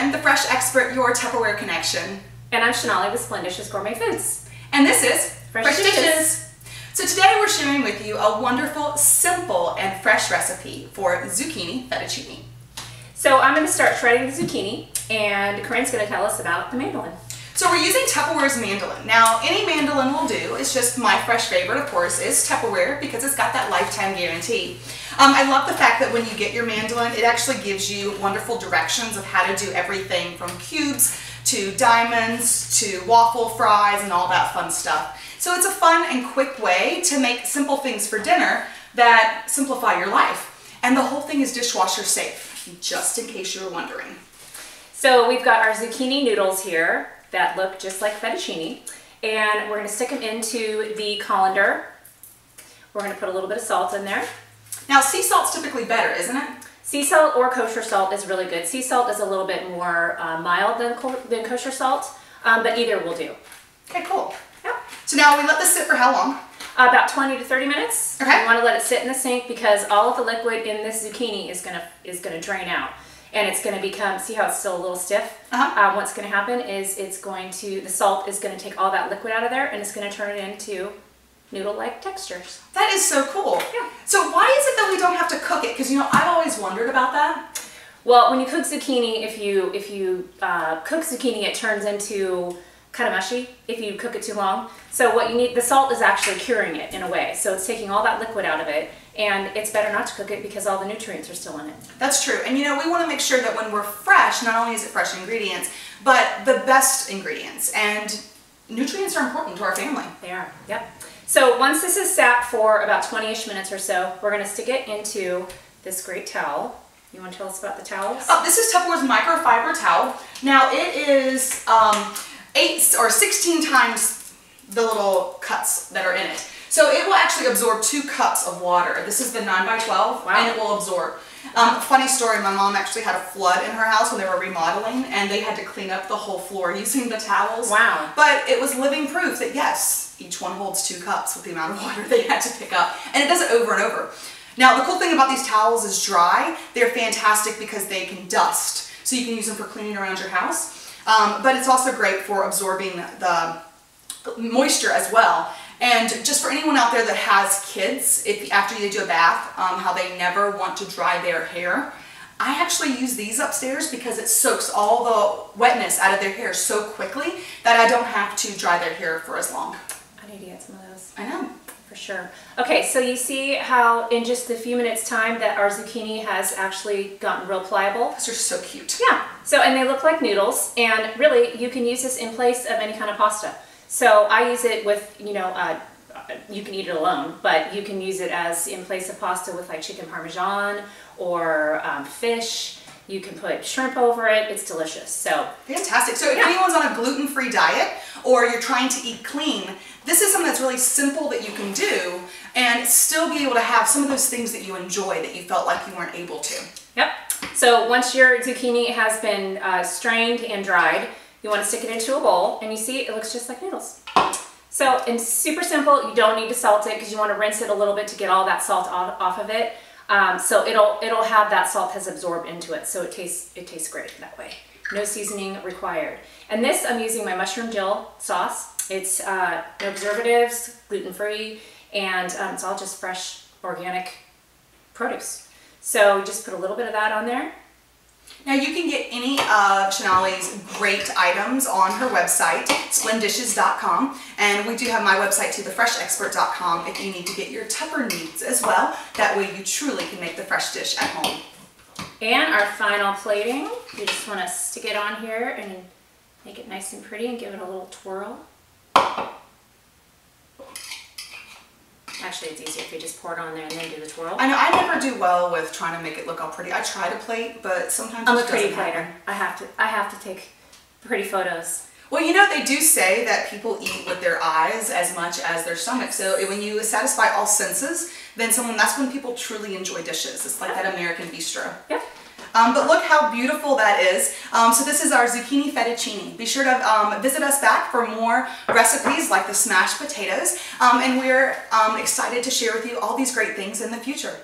Corinne, the Fresh Expert, your Tupperware connection. And I'm Shonali with FreshDishes Gourmet Foods. And this is Fresh Dishes. So today we're sharing with you a wonderful, simple, and fresh recipe for zucchini fettuccine. So I'm going to start shredding the zucchini, and Corinne's going to tell us about the mandolin. So we're using Tupperware's mandolin. Now, any mandolin will do. It's just my fresh favorite, of course, is Tupperware because it's got that lifetime guarantee. I love the fact that when you get your mandolin, it actually gives you wonderful directions of how to do everything from cubes to diamonds to waffle fries and all that fun stuff. So it's a fun and quick way to make simple things for dinner that simplify your life. And the whole thing is dishwasher safe, just in case you were wondering. So we've got our zucchini noodles here that look just like fettuccine, and we're going to stick them into the colander. We're going to put a little bit of salt in there. Now, sea salt's typically better, isn't it? Sea salt or kosher salt is really good. Sea salt is a little bit more mild than kosher salt, but either will do. Okay, cool. Yep. So now we let this sit for how long? About 20 to 30 minutes. Okay. You want to let it sit in the sink because all of the liquid in this zucchini is gonna drain out, and it's gonna become. See how it's still a little stiff? What's gonna happen is the salt is gonna take all that liquid out of there, and it's gonna turn it into noodle-like textures. That is so cool. Yeah. So why is it that we don't have to cook it? Because you know, I've always wondered about that. Well, when you cook zucchini, if you cook zucchini, it turns into kind of mushy if you cook it too long. So what you need, the salt is actually curing it in a way. So it's taking all that liquid out of it, and it's better not to cook it because all the nutrients are still in it. That's true. And you know, we want to make sure that when we're fresh, not only is it fresh ingredients, but the best ingredients. And nutrients are important to our family. They are, yep. So once this is sat for about 20-ish minutes or so, we're gonna stick it into this great towel. You want to tell us about the towels? Oh, this is Tupperware's microfiber towel. Now it is 8 or 16 times the little cuts that are in it. So it will actually absorb 2 cups of water. This is the 9x12, wow. And it will absorb. Funny story, my mom actually had a flood in her house when they were remodeling, and they had to clean up the whole floor using the towels. Wow. But it was living proof that yes, each one holds 2 cups with the amount of water they had to pick up. And it does it over and over. Now, the cool thing about these towels is dry. They're fantastic because they can dust. So you can use them for cleaning around your house. But it's also great for absorbing the moisture as well. And just for anyone out there that has kids, if after you do a bath, how they never want to dry their hair, I actually use these upstairs because it soaks all the wetness out of their hair so quickly that I don't have to dry their hair for as long. I need to get some of those. I know. For sure. Okay, so you see how in just a few minutes time that our zucchini has actually gotten real pliable? Those are so cute. Yeah, so and they look like noodles, and really you can use this in place of any kind of pasta. So I use it with, you know, you can eat it alone, but you can use it as in place of pasta with like chicken parmesan or fish. You can put shrimp over it. It's delicious. So fantastic. So if anyone's on a gluten-free diet or you're trying to eat clean, this is something that's really simple that you can do and still be able to have some of those things that you enjoy that you felt like you weren't able to. Yep. So once your zucchini has been strained and dried, you want to stick it into a bowl, and you see it looks just like noodles. So it's super simple. You don't need to salt it because you want to rinse it a little bit to get all that salt off of it. So it'll have that salt has absorbed into it, so it tastes great that way. No seasoning required. And this, I'm using my mushroom dill sauce. It's no preservatives, gluten-free, and it's all just fresh, organic produce. So just put a little bit of that on there. Now you can get any of Shonali's great items on her website, splendishes.com, and we do have my website too, thefreshexpert.com, if you need to get your Tupper needs as well. That way you truly can make the fresh dish at home. And our final plating, you just want to stick it on here and make it nice and pretty and give it a little twirl. Actually, it's easier if you just pour it on there and then do the twirl. I know, I never do well with trying to make it look all pretty. I try to plate, but sometimes I'm it a pretty doesn't plater. happen. I have to take pretty photos. Well, you know, they do say that people eat with their eyes as much as their stomach. So when you satisfy all senses, then that's when people truly enjoy dishes. It's like that American bistro. Yep. But look how beautiful that is. So this is our zucchini fettuccine. Be sure to visit us back for more recipes like the smashed potatoes. And we're excited to share with you all these great things in the future.